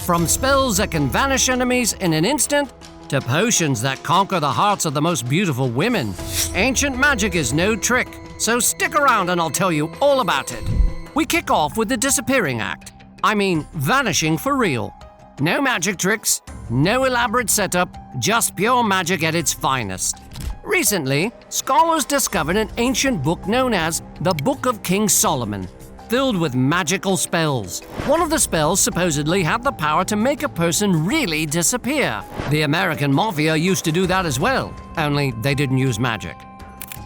From spells that can vanish enemies in an instant, to potions that conquer the hearts of the most beautiful women, ancient magic is no trick, so stick around and I'll tell you all about it. We kick off with the disappearing act. I mean, vanishing for real. No magic tricks, no elaborate setup, just pure magic at its finest. Recently, scholars discovered an ancient book known as the Book of King Solomon, filled with magical spells. One of the spells supposedly had the power to make a person really disappear. The American Mafia used to do that as well, only they didn't use magic.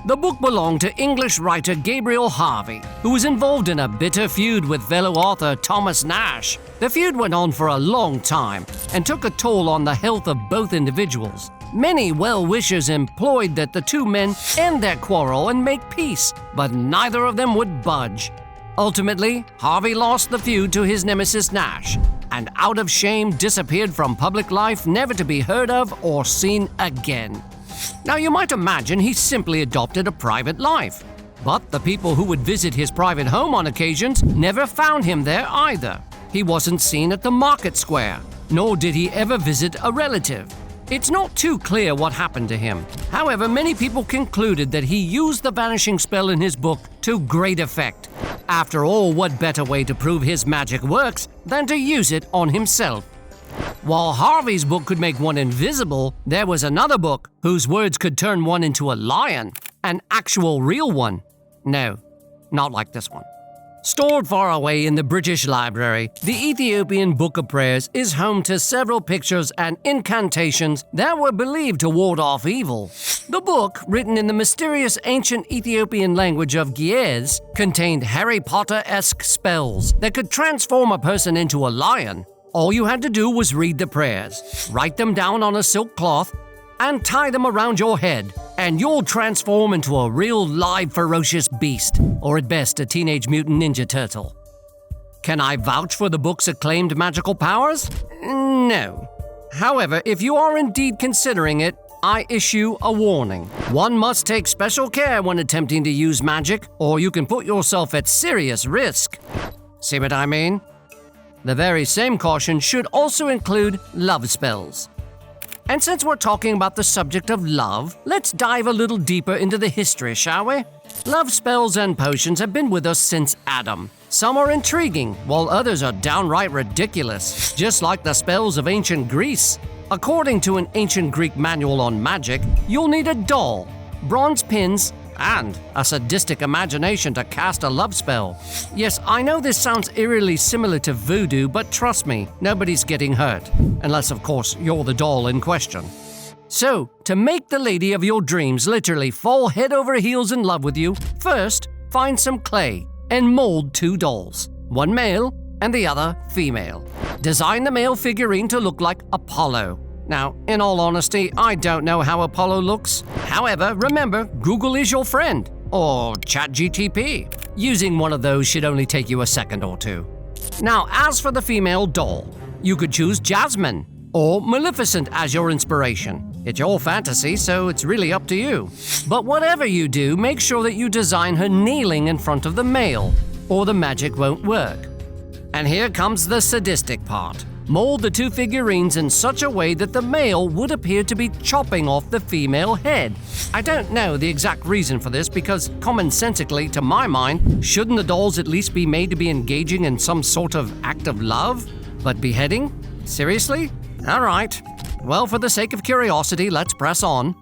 The book belonged to English writer Gabriel Harvey, who was involved in a bitter feud with fellow author Thomas Nash. The feud went on for a long time and took a toll on the health of both individuals. Many well-wishers implored that the two men end their quarrel and make peace, but neither of them would budge. Ultimately, Harvey lost the feud to his nemesis Nash, and out of shame disappeared from public life, never to be heard of or seen again. Now you might imagine he simply adopted a private life, but the people who would visit his private home on occasions never found him there either. He wasn't seen at the market square, nor did he ever visit a relative. It's not too clear what happened to him. However, many people concluded that he used the vanishing spell in his book to great effect. After all, what better way to prove his magic works than to use it on himself? While Harvey's book could make one invisible, there was another book whose words could turn one into a lion, an actual real one. No, not like this one. Stored far away in the British Library, the Ethiopian Book of Prayers is home to several pictures and incantations that were believed to ward off evil. The book, written in the mysterious ancient Ethiopian language of Ge'ez, contained Harry Potter-esque spells that could transform a person into a lion. All you had to do was read the prayers, write them down on a silk cloth, and tie them around your head, and you'll transform into a real live ferocious beast, or at best a teenage mutant ninja turtle. Can I vouch for the book's acclaimed magical powers? No. However, if you are indeed considering it, I issue a warning. One must take special care when attempting to use magic, or you can put yourself at serious risk. See what I mean? The very same caution should also include love spells. And since we're talking about the subject of love, let's dive a little deeper into the history, shall we? Love spells and potions have been with us since Adam. Some are intriguing, while others are downright ridiculous, just like the spells of ancient Greece. According to an ancient Greek manual on magic, you'll need a doll, bronze pins, and a sadistic imagination to cast a love spell. Yes, I know this sounds eerily similar to voodoo, but trust me, nobody's getting hurt. Unless, of course, you're the doll in question. So, to make the lady of your dreams literally fall head over heels in love with you, first, find some clay and mold two dolls, one male and the other female. Design the male figurine to look like Apollo. Now, in all honesty, I don't know how Apollo looks. However, remember, Google is your friend, or ChatGTP. Using one of those should only take you a second or two. Now, as for the female doll, you could choose Jasmine or Maleficent as your inspiration. It's your fantasy, so it's really up to you. But whatever you do, make sure that you design her kneeling in front of the male, or the magic won't work. And here comes the sadistic part. Mold the two figurines in such a way that the male would appear to be chopping off the female head. I don't know the exact reason for this because, commonsensically, to my mind, shouldn't the dolls at least be made to be engaging in some sort of act of love? But beheading? Seriously? All right. Well, for the sake of curiosity, let's press on.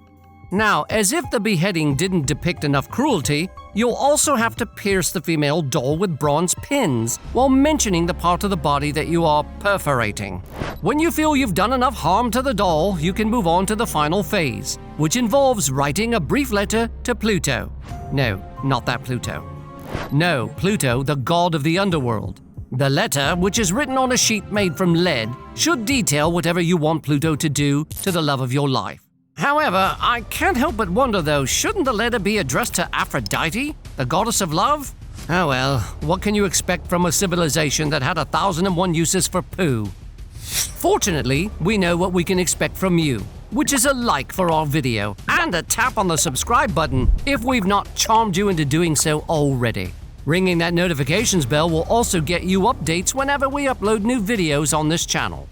Now, as if the beheading didn't depict enough cruelty, you'll also have to pierce the female doll with bronze pins while mentioning the part of the body that you are perforating. When you feel you've done enough harm to the doll, you can move on to the final phase, which involves writing a brief letter to Pluto. No, not that Pluto. No, Pluto, the god of the underworld. The letter, which is written on a sheet made from lead, should detail whatever you want Pluto to do to the love of your life. However, I can't help but wonder though, shouldn't the letter be addressed to Aphrodite, the goddess of love? Oh well, what can you expect from a civilization that had 1,001 uses for poo? Fortunately, we know what we can expect from you, which is a like for our video and a tap on the subscribe button if we've not charmed you into doing so already. Ringing that notifications bell will also get you updates whenever we upload new videos on this channel.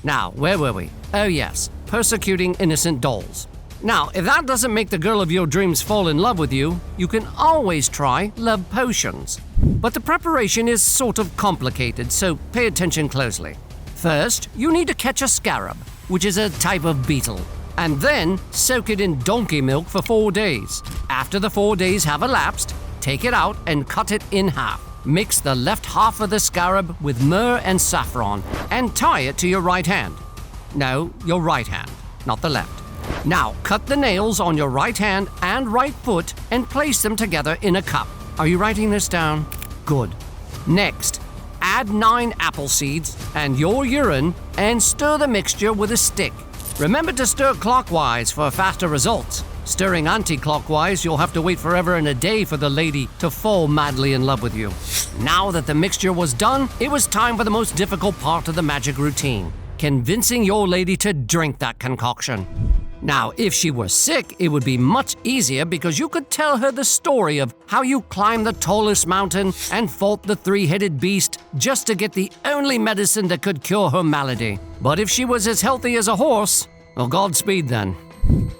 Now, where were we? Oh yes, persecuting innocent dolls. Now, if that doesn't make the girl of your dreams fall in love with you, you can always try love potions. But the preparation is sort of complicated, so pay attention closely. First, you need to catch a scarab, which is a type of beetle, and then soak it in donkey milk for 4 days. After the 4 days have elapsed, take it out and cut it in half. Mix the left half of the scarab with myrrh and saffron and tie it to your right hand. No, your right hand, not the left. Now, cut the nails on your right hand and right foot and place them together in a cup. Are you writing this down? Good. Next, add 9 apple seeds and your urine and stir the mixture with a stick. Remember to stir clockwise for faster results. Stirring anti-clockwise, you'll have to wait forever and a day for the lady to fall madly in love with you. Now that the mixture was done, it was time for the most difficult part of the magic routine: convincing your lady to drink that concoction. Now, if she were sick, it would be much easier because you could tell her the story of how you climbed the tallest mountain and fought the 3-headed beast just to get the only medicine that could cure her malady. But if she was as healthy as a horse, well, Godspeed then.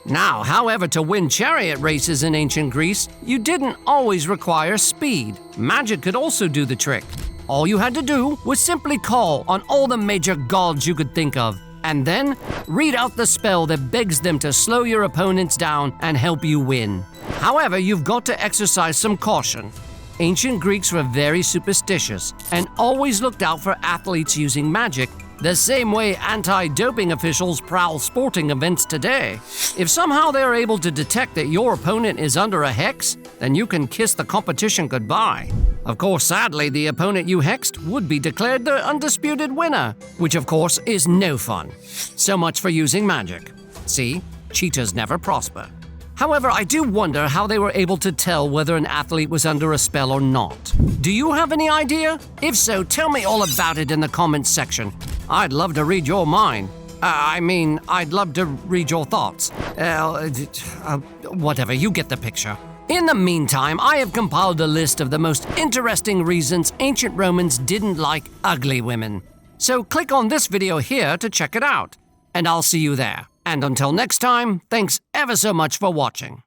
Now, however, to win chariot races in ancient Greece, you didn't always require speed. Magic could also do the trick. All you had to do was simply call on all the major gods you could think of, and then read out the spell that begs them to slow your opponents down and help you win. However, you've got to exercise some caution. Ancient Greeks were very superstitious and always looked out for athletes using magic, the same way anti-doping officials prowl sporting events today. If somehow they're able to detect that your opponent is under a hex, then you can kiss the competition goodbye. Of course, sadly, the opponent you hexed would be declared the undisputed winner, which of course is no fun. So much for using magic. See, cheaters never prosper. However, I do wonder how they were able to tell whether an athlete was under a spell or not. Do you have any idea? If so, tell me all about it in the comments section. I'd love to read your mind. I'd love to read your thoughts. Whatever, you get the picture. In the meantime, I have compiled a list of the most interesting reasons ancient Romans didn't like ugly women. So click on this video here to check it out, and I'll see you there. And until next time, thanks ever so much for watching.